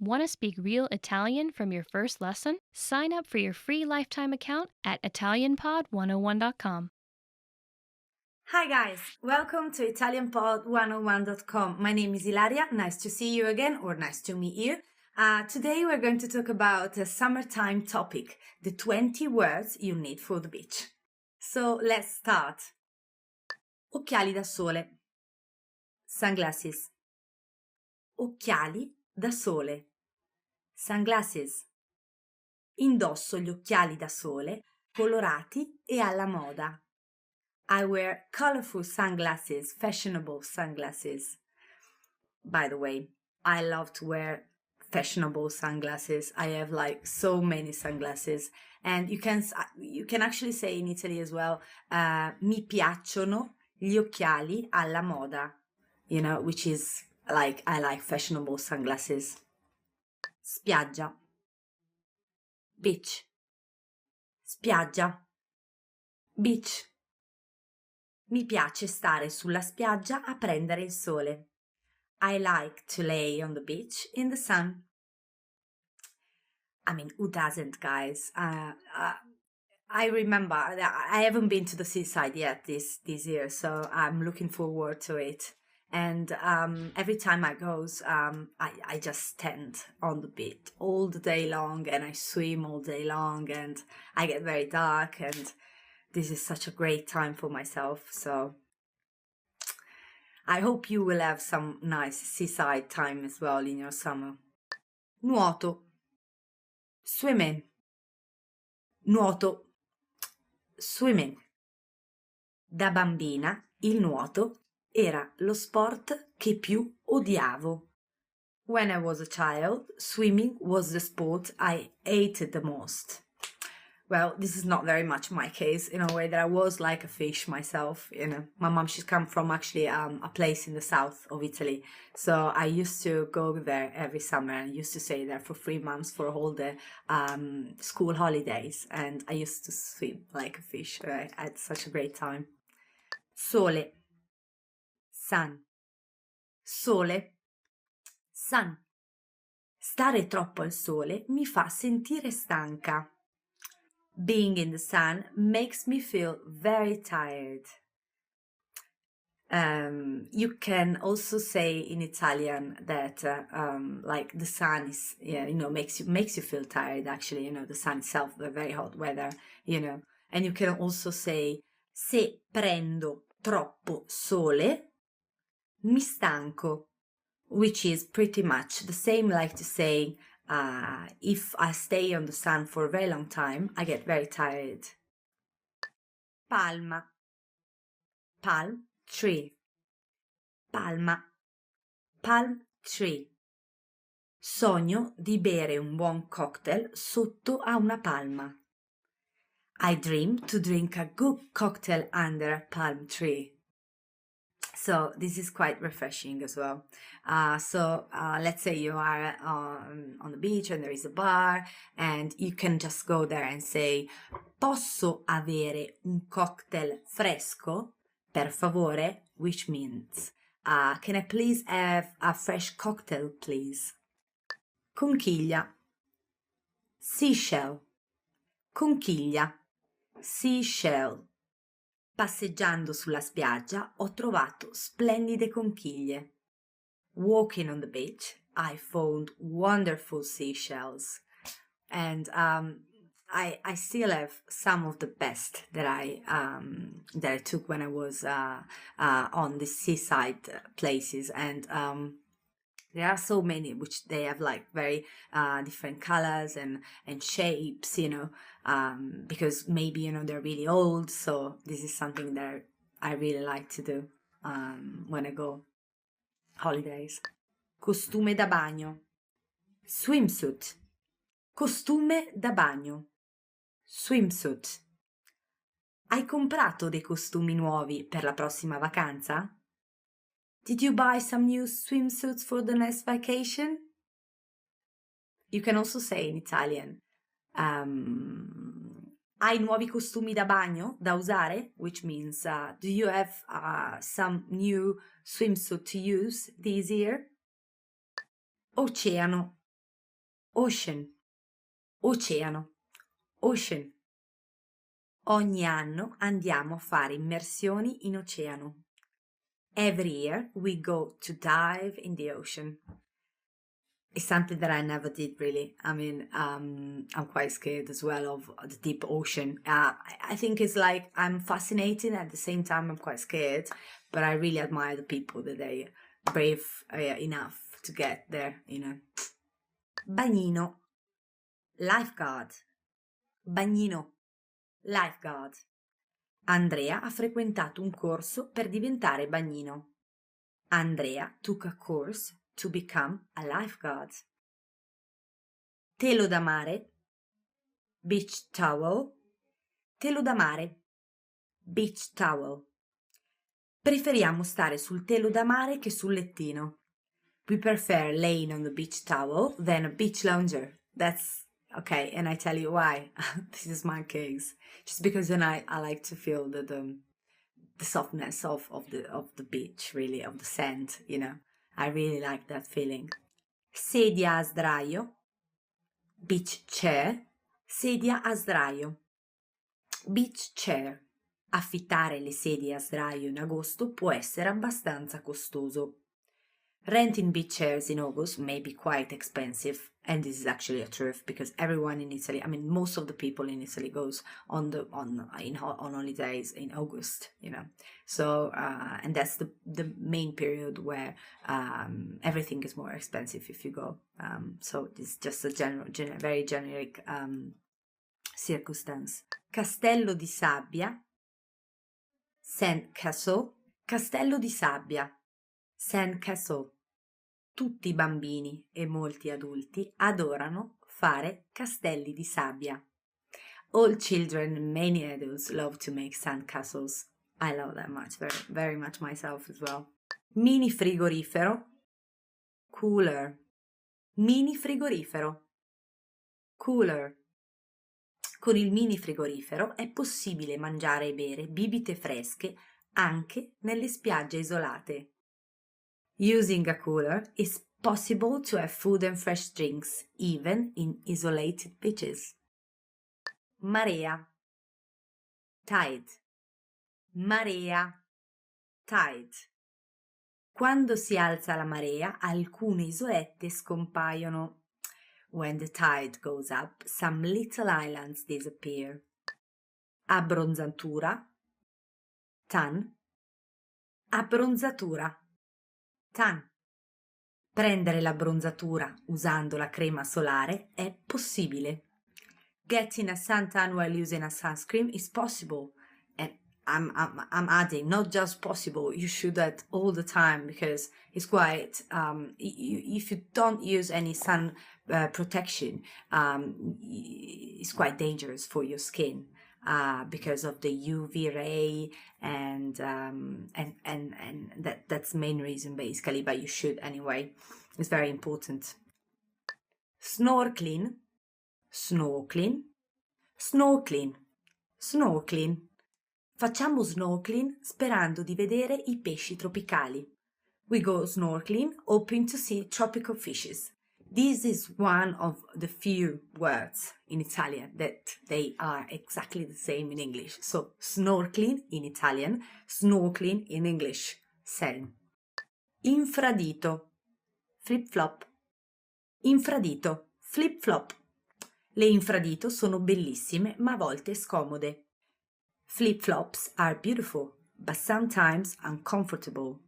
Want to speak real Italian from your first lesson? Sign up for your free lifetime account at ItalianPod101.com. Hi guys, welcome to ItalianPod101.com. My name is Ilaria, nice to see you again, or nice to meet you. Today we're going to talk about a summertime topic, the 20 words you need for the beach. So let's start. Occhiali da sole. Sunglasses. Occhiali da sole. Sunglasses. Indosso gli occhiali da sole, colorati e alla moda. I wear colorful sunglasses, fashionable sunglasses. By the way, I love to wear fashionable sunglasses. I have like so many sunglasses, and you can actually say in Italy as well, mi piacciono gli occhiali alla moda, which is like I like fashionable sunglasses. Spiaggia. Beach. Spiaggia. Beach. Mi piace stare sulla spiaggia a prendere il sole. I like to lay on the beach in the sun. I mean, who doesn't, guys? I remember that I haven't been to the seaside yet this year, so I'm looking forward to it. And every time I go, I just stand on the beach all the day long, and I swim all day long, and I get very dark, and this is such a great time for myself. So I hope you will have some nice seaside time as well in your summer. Nuoto. Swimming. Nuoto. Swimming. Da bambina il nuoto era lo sport che più odiavo. When I was a child, swimming was the sport I hated the most. Well, this is not very much my case, in a way that I was like a fish myself. My mom, she's come from actually a place in the south of Italy. So I used to go there every summer and used to stay there for 3 months for all the school holidays. And I used to swim like a fish. I had such a great time. Sole. Sun. Sole. Sun. Stare troppo al sole mi fa sentire stanca. Being in the sun makes me feel very tired. You can also say in Italian that like the sun is, makes you feel tired. Actually, the sun itself, the very hot weather, And you can also say se prendo troppo sole, mi stanco, which is pretty much the same like to say if I stay on the sun for a very long time, I get very tired. Palma. Palm tree. Palma. Palm tree. Sogno di bere un buon cocktail sotto a una palma. I dream to drink a good cocktail under a palm tree. So this is quite refreshing as well. Let's say you are on the beach and there is a bar, and you can just go there and say, posso avere un cocktail fresco, per favore, which means, can I please have a fresh cocktail, please? Conchiglia. Seashell. Conchiglia. Seashell. Passeggiando sulla spiaggia ho trovato splendide conchiglie. Walking on the beach, I found wonderful seashells. And I still have some of the best that I took when I was on the seaside places. And there are so many which they have like very different colors and shapes, because maybe, they're really old. So this is something that I really like to do when I go holidays. Costume da bagno. Swimsuit. Costume da bagno. Swimsuit. Hai comprato dei costumi nuovi per la prossima vacanza? Did you buy some new swimsuits for the next vacation? You can also say in Italian, hai nuovi costumi da bagno da usare? Which means, do you have some new swimsuit to use this year? Oceano. Ocean, oceano, ocean. Ogni anno andiamo a fare immersioni in oceano. Every year we go to dive in the ocean. It's something that I never did really. I mean, I'm quite scared as well of the deep ocean. I think it's like I'm fascinated at the same time I'm quite scared, but I really admire the people that they brave enough to get there, you know. Bagnino, lifeguard. Bagnino, lifeguard. Andrea ha frequentato un corso per diventare bagnino. Andrea took a course to become a lifeguard. Telo da mare, beach towel. Telo da mare, beach towel. Preferiamo stare sul telo da mare che sul lettino. We prefer laying on the beach towel than a beach lounger. That's okay, and I tell you why. This is my case. Just because then I like to feel the softness of the beach, really, of the sand, you know. I really like that feeling. Sedia a sdraio, beach chair. Sedia a sdraio, beach chair. Affittare le sedie a sdraio in agosto può essere abbastanza costoso. Renting beach chairs in August may be quite expensive, and this is actually a truth because everyone in Italy, I mean, most of the people in Italy goes on holidays in August, you know. So and that's the main period where everything is more expensive if you go. So it's just a very generic circumstance. Castello di Sabbia, Sandcastle. Castello di Sabbia, Sandcastle. Tutti i bambini e molti adulti adorano fare castelli di sabbia. All children and many adults love to make sandcastles. I love that much, very, very much myself as well. Mini frigorifero, cooler. Mini frigorifero, cooler. Con il mini frigorifero è possibile mangiare e bere bibite fresche anche nelle spiagge isolate. Using a cooler, it's possible to have food and fresh drinks, even in isolated beaches. Marea, tide. Marea, tide. Quando si alza la marea, alcune isolette scompaiono. When the tide goes up, some little islands disappear. Abbronzatura, tan. Abbronzatura, tan. Prendere l'abbronzatura usando la crema solare è possibile. Getting a suntan while using a sunscreen is possible. And I'm adding, not just possible, you should do that all the time because it's quite, if you don't use any sun protection, it's quite dangerous for your skin. Because of the UV ray and that's the main reason basically, but you should anyway. It's very important. Snorkeling, snorkeling, snorkeling, snorkeling. Facciamo snorkeling sperando di vedere i pesci tropicali. We go snorkeling hoping to see tropical fishes. This is one of the few words in Italian that they are exactly the same in English. So, snorkeling in Italian, snorkeling in English. Same. Infradito, flip-flop. Infradito, flip-flop. Le infradito sono bellissime ma a volte scomode. Flip-flops are beautiful, but sometimes uncomfortable,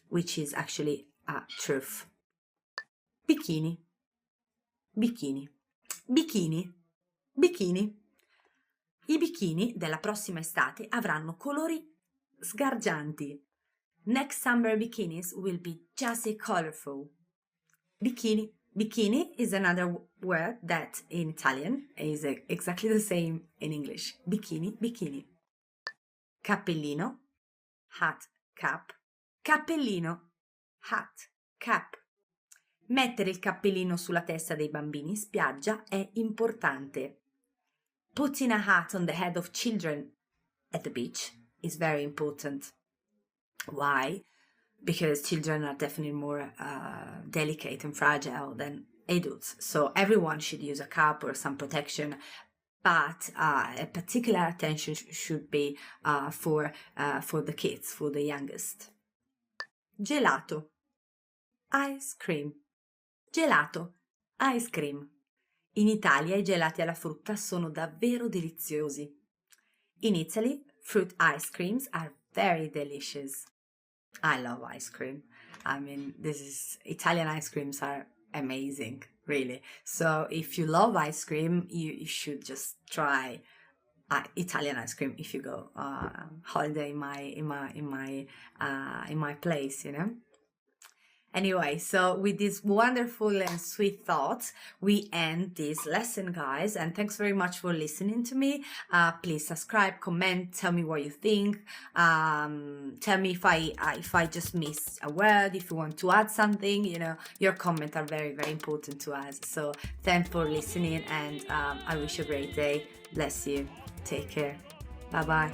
which is actually a truth. Bikini, bikini, bikini, bikini. I bikini della prossima estate avranno colori sgargianti. Next summer bikinis will be just colorful. Bikini. Bikini is another word that in Italian is exactly the same in English. Bikini, bikini. Cappellino, hat, cap. Cappellino, hat, cap. Mettere il cappellino sulla testa dei bambini in spiaggia è importante. Putting a hat on the head of children at the beach is very important. Why? Because children are definitely more delicate and fragile than adults. So everyone should use a cap or some protection, but a particular attention should be for the kids, for the youngest. Gelato, ice cream. Gelato, ice cream. In Italia i gelati alla frutta sono davvero deliziosi. In Italy, fruit ice creams are very delicious. I love ice cream. I mean, Italian ice creams are amazing, really. So if you love ice cream, you should just try Italian ice cream if you go holiday in my place, you know. Anyway, so with these wonderful and sweet thoughts, we end this lesson, guys. And thanks very much for listening to me. Please subscribe, comment, tell me what you think. Tell me if I just missed a word, if you want to add something. You know, your comments are very, very important to us. So thanks for listening, and I wish you a great day. Bless you. Take care. Bye-bye.